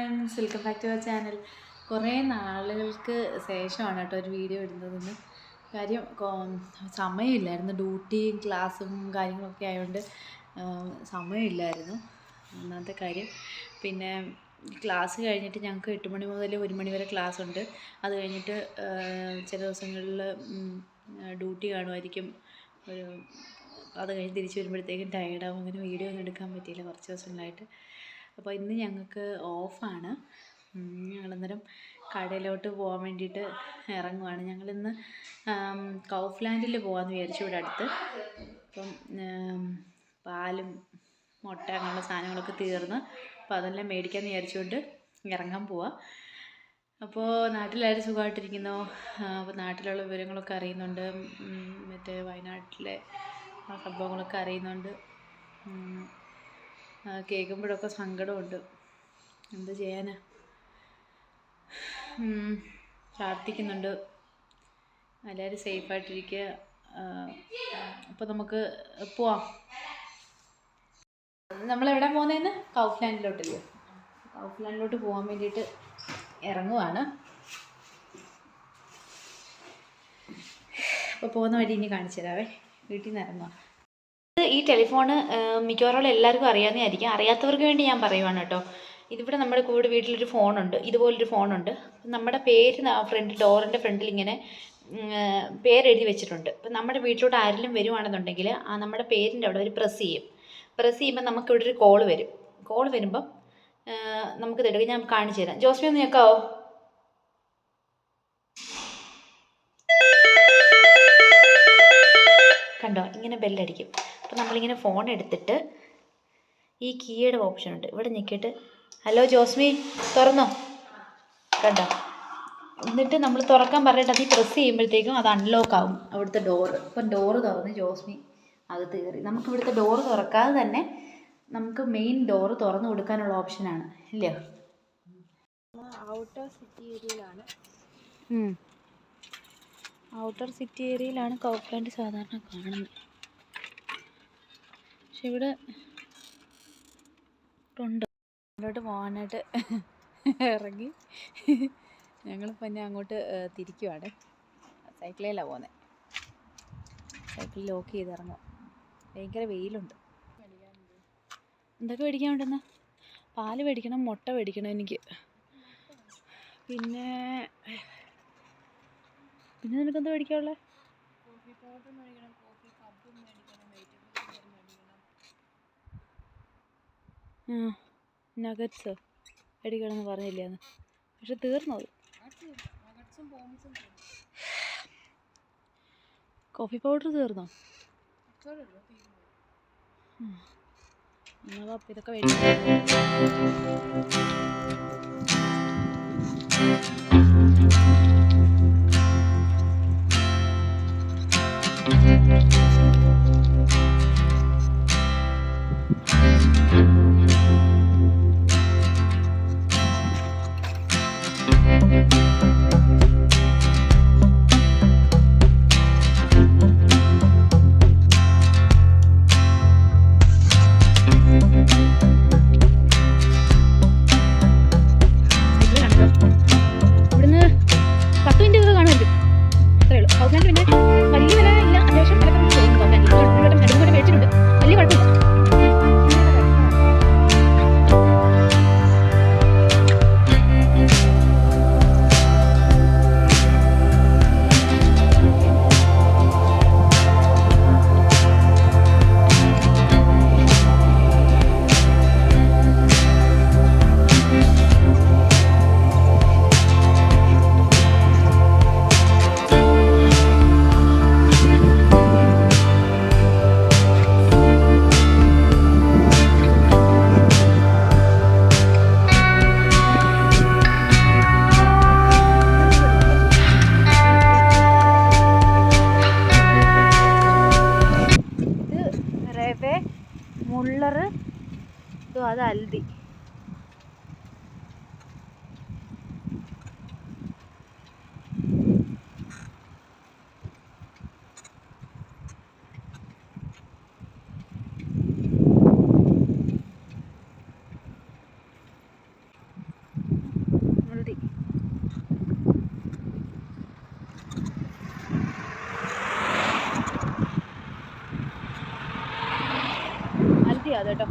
Friends, welcome back to our channel. കുറേ നാളുകൾക്ക് ശേഷമാണ് കേട്ടോ ഒരു വീഡിയോ ഇടുന്നതെന്ന്. കാര്യം സമയമില്ലായിരുന്നു, ഡ്യൂട്ടിയും ക്ലാസ്സും കാര്യങ്ങളൊക്കെ ആയതുകൊണ്ട് സമയമില്ലായിരുന്നു ഒന്നാമത്തെ കാര്യം. പിന്നെ ക്ലാസ് കഴിഞ്ഞിട്ട് ഞങ്ങൾക്ക് 8 മണി മുതൽ 1 മണി വരെ ക്ലാസ് ഉണ്ട്. അത് കഴിഞ്ഞിട്ട് ചില ദിവസങ്ങളിൽ ഡ്യൂട്ടി കാണുമായിരിക്കും. അത് കഴിഞ്ഞ് തിരിച്ച് വരുമ്പോഴത്തേക്കും ടയേർഡാവും. അങ്ങനെ വീഡിയോ ഒന്നും എടുക്കാൻ പറ്റിയില്ല കുറച്ച് ദിവസങ്ങളായിട്ട്. അപ്പോൾ ഇന്ന് ഞങ്ങൾക്ക് ഓഫാണ്. ഞങ്ങളന്നേരം കടയിലോട്ട് പോകാൻ വേണ്ടിയിട്ട് ഇറങ്ങുവാണ്. ഞങ്ങളിന്ന് കൗഫ്ലാൻഡിൽ പോകാമെന്ന് വിചാരിച്ചു, ഇവിടെ അടുത്ത്. അപ്പം പാലും മുട്ട അങ്ങനെയുള്ള സാധനങ്ങളൊക്കെ തീർന്ന്, അപ്പോൾ അതെല്ലാം മേടിക്കാമെന്ന് വിചാരിച്ചുകൊണ്ട് ഇറങ്ങാൻ പോവാം. അപ്പോൾ നാട്ടിലാരും സുഖമായിട്ടിരിക്കുന്നു. അപ്പോൾ നാട്ടിലുള്ള വിവരങ്ങളൊക്കെ അറിയുന്നുണ്ട്, മറ്റേ വയനാട്ടിലെ ആ സംഭവങ്ങളൊക്കെ അറിയുന്നുണ്ട്. കേൾക്കുമ്പോഴൊക്കെ സങ്കടമുണ്ട്, എന്ത് ചെയ്യാനാ. പ്രാർത്ഥിക്കുന്നുണ്ട് എല്ലാവരും സേഫായിട്ടിരിക്കുക. അപ്പോൾ നമുക്ക് പോവാം. നമ്മളെവിടെ പോകുന്നതെന്ന്? കൗഫ്ലാൻഡിലോട്ടല്ലേ. കൗഫ്ലാൻഡിലോട്ട് പോകാൻ വേണ്ടിയിട്ട് ഇറങ്ങുവാണ്. അപ്പോൾ പോകുന്ന വഴി ഇനി കാണിച്ചു തരാവേ. വീട്ടിൽ നിന്ന് ഇറങ്ങുക. ഈ ടെലിഫോണ് മിക്കവാറും എല്ലാവർക്കും അറിയാവുന്നതായിരിക്കും. അറിയാത്തവർക്ക് വേണ്ടി ഞാൻ പറയുവാണ് കേട്ടോ. ഇതിവിടെ നമ്മുടെ കൂടെ വീട്ടിലൊരു ഫോണുണ്ട്, ഇതുപോലൊരു ഫോണുണ്ട്. നമ്മുടെ പേര് ഡോറിൻ്റെ ഫ്രണ്ടിൽ ഇങ്ങനെ പേരെഴുതി വെച്ചിട്ടുണ്ട്. അപ്പം നമ്മുടെ വീട്ടിലോട്ട് ആരെങ്കിലും വരുവാണെന്നുണ്ടെങ്കിൽ നമ്മുടെ പേരിൻ്റെ അവിടെ ഒരു പ്രസ് ചെയ്യുമ്പോൾ നമുക്കിവിടെ ഒരു കോൾ വരും. കോൾ വരുമ്പം നമുക്കിത് എടുക്കാം. ഞാൻ കാണിച്ചു തരാം. ജോസ്മി ഒന്ന് കേൾക്കാവോ? കണ്ടോ, ഇങ്ങനെ ബെല്ലടിക്കും. അപ്പോൾ നമ്മളിങ്ങനെ ഫോൺ എടുത്തിട്ട് ഈ കീയുടെ ഓപ്ഷൻ ഉണ്ട്, ഇവിടെ ഞെക്കിയിട്ട് ഹലോ ജോസ്മി തുറന്നോ, കണ്ടോ. എന്നിട്ട് നമ്മൾ തുറക്കാൻ പറഞ്ഞിട്ട് അത് പ്രസ് ചെയ്യുമ്പോഴത്തേക്കും അത് അൺലോക്ക് ആവും അവിടുത്തെ ഡോറ്. അപ്പം ഡോറ് തുറന്ന് ജോസ്മി അകത്ത് കയറി. നമുക്ക് ഇവിടുത്തെ ഡോറ് തുറക്കാതെ തന്നെ നമുക്ക് മെയിൻ ഡോറ് തുറന്ന് കൊടുക്കാനുള്ള ഓപ്ഷനാണ്, ഇല്ലേ? ഔട്ടർ സിറ്റി ഏരിയയിലാണ് കൗഫ്ലാൻഡ് സാധാരണ കാണുന്നത്. പക്ഷെ ഇവിടെ ഉണ്ട്. അങ്ങോട്ട് പോകാനായിട്ട് ഇറങ്ങി ഞങ്ങളിപ്പോൾ തന്നെ അങ്ങോട്ട് തിരിക്കുവാണ്. സൈക്കിളിലാണ് പോകുന്നത്. സൈക്കിൾ ലോക്ക് ചെയ്ത് ഇറങ്ങും. ഭയങ്കര വെയിലുണ്ട്. എന്തൊക്കെ മേടിക്കാനുണ്ടെന്ന്? പാല് മേടിക്കണം, മുട്ട മേടിക്കണം എനിക്ക്. പിന്നെ നിനക്കെന്താ മേടിക്കാനുള്ളത്? കോഫി പൗഡർ മേടിക്കണം, കോഫി കപ്പും മേടിക്കണം, നഗറ്റ്സ് മേടിക്കണമെന്ന് പറഞ്ഞില്ലേ അന്ന്? പക്ഷെ തീർന്നത്. കോഫി പൗഡർ തീർന്നോ? എന്നാൽ അപ്പം ഇതൊക്കെ മേടിക്കാം. സ്ഥലമാണ് കേട്ടോ.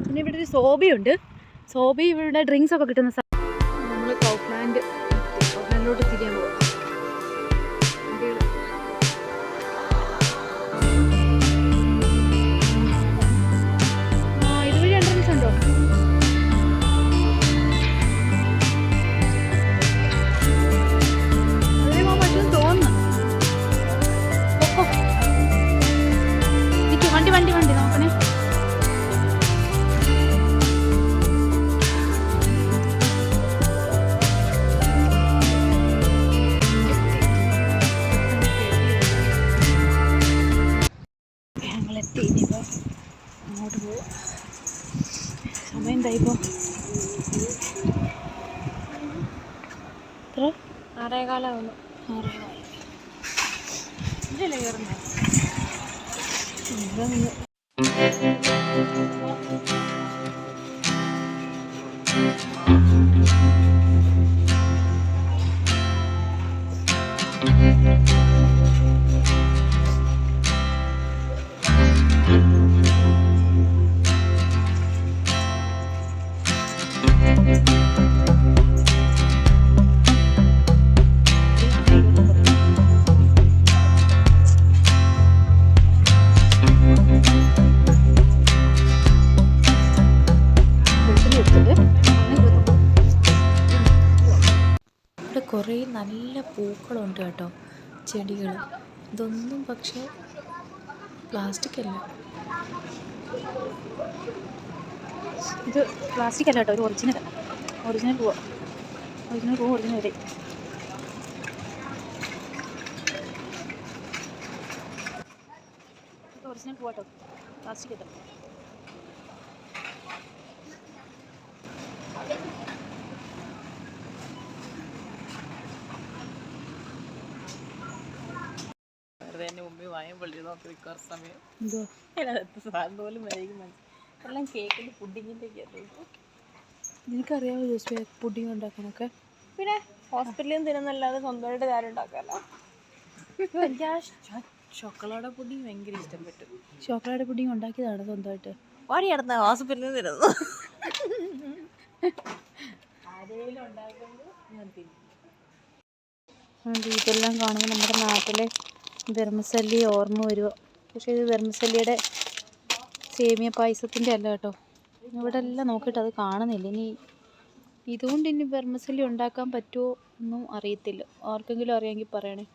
പിന്നെ ഇവിടെ ഒരു സോബിയുണ്ട്. സോബി ഇവിടെ ഡ്രിങ്ക്സ് ഒക്കെ കിട്ടുന്ന സ്ഥലം. നമ്മൾ കൗഫ്ലാൻഡിലോട്ട് തിരിയാൻ പോകാം. ഇതുവഴി എൻട്രൻസ് ഉണ്ടോ? അതിന് പോകാൻ പറ്റുമെന്ന് തോന്നുന്നു. വണ്ടി നോക്കണേ. ഞങ്ങളെത്തി. ഇനിയിപ്പോൾ അങ്ങോട്ട് പോവാം. സമയം എന്തായിപ്പോൾ? 6:15 ഇതിലല്ലേ കയറുന്നത്? കുറേ നല്ല പൂക്കളുണ്ട് കേട്ടോ, ചെടികൾ. ഇതൊന്നും പക്ഷേ പ്ലാസ്റ്റിക് അല്ല. ഇത് പ്ലാസ്റ്റിക് അല്ല കേട്ടോ, ഒരു ഒറിജിനൽ പൂവ്. ഒറിജിനൽ വരെ. ഒറിജിനൽ പൂവാട്ടോ, പ്ലാസ്റ്റിക് അല്ല. മുമ്പിൽ വായം പള്ളി നോക്കി നിൽക്കുന്ന സമയം സാധനം പോലും വരയ്ക്കും. എല്ലാം കേക്കിൻ്റെ പുഡിങ്ങിൻ്റെ ഒക്കെ. നിനക്കറിയാമോ ജോസ്ഫിയ പുഡിങ് ഉണ്ടാക്കാനൊക്കെ? പിന്നെ ഹോസ്പിറ്റലിൽ നിന്ന് തിന്നുന്നല്ലാതെ സ്വന്തമായിട്ട് കാര്യം ഉണ്ടാക്കാമല്ലോ. എനിക്ക് ആ ചോക്ലേറ്റ് പുഡിങ് ഭയങ്കര ഇഷ്ടപ്പെട്ടു. ചോക്ലേറ്റ് പുഡിങ് ഉണ്ടാക്കിയതാണ് സ്വന്തമായിട്ട്. വാടി കിടന്ന ഹോസ്പിറ്റലിൽ നിന്ന് തിരുന്നു. ആരെങ്കിലും ഉണ്ടാക്കുമ്പോൾ ഞാൻ തിന്നും. ഇതെല്ലാം കാണുമ്പോൾ നമ്മുടെ നാട്ടിലെ വെർമിസെല്ലി ഓർമ്മ വരുമോ? പക്ഷേ ഇത് വെർമിസെല്ലിയുടെ സേമിയ പായസത്തിൻ്റെ അല്ല കേട്ടോ. ഇവിടെ എല്ലാം നോക്കിയിട്ട് അത് കാണുന്നില്ല. ഇതുകൊണ്ട് ഇനി വെർമിസെല്ലി ഉണ്ടാക്കാൻ പറ്റുമോ ഒന്നും അറിയത്തില്ല. ആർക്കെങ്കിലും അറിയാമെങ്കിൽ പറയണേ.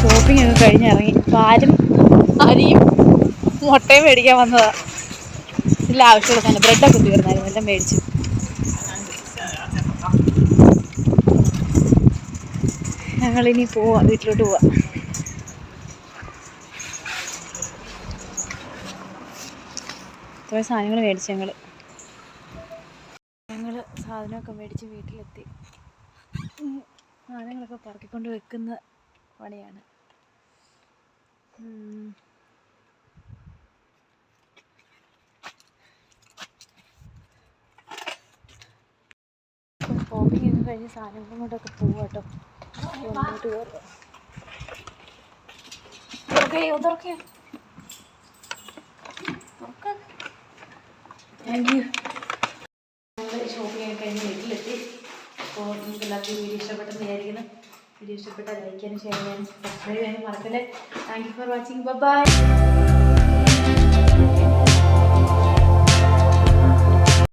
ഷോപ്പിംഗ് ഒക്കെ കഴിഞ്ഞിറങ്ങി. പാലും അരിയും മുട്ടയും മേടിക്കാൻ വന്നതാണ്. ഇല്ല, ആവശ്യമുള്ള തന്നെ ബ്രെഡൊക്കെ തീർന്നായിരുന്നു, എല്ലാം മേടിച്ചു. ഞങ്ങളിനി പോവാം, വീട്ടിലോട്ട് പോവാം. ഇത്രയും സാധനങ്ങൾ മേടിച്ചു. ഞങ്ങൾ സാധനമൊക്കെ മേടിച്ച് വീട്ടിലെത്തി. സാധനങ്ങളൊക്കെ പറക്കിക്കൊണ്ട് വെക്കുന്ന പണിയാണ്. ഷോപ്പിംഗ് ഒക്കെ കഴിഞ്ഞ് സാധനങ്ങളും കൊണ്ടൊക്കെ പോവാം കേട്ടോ. മുന്നോട്ട് കയറുക. Thank you. ഞങ്ങൾ ഷോപ്പിംഗ് ഒക്കെ കഴിഞ്ഞ് വീട്ടിലെത്തി. അപ്പോൾ നിങ്ങൾക്ക് എല്ലാവർക്കും വീഡിയോ ഇഷ്ടപ്പെട്ടെന്ന് വിചാരിക്കുന്നു. വീഡിയോ ഇഷ്ടപ്പെട്ടാൽ ലൈക്ക് ചെയ്യാനും ഷെയർ ചെയ്യാനും സബ്സ്ക്രൈബ് ചെയ്യാനും മറക്കല്ലേ. Thank you for watching. By.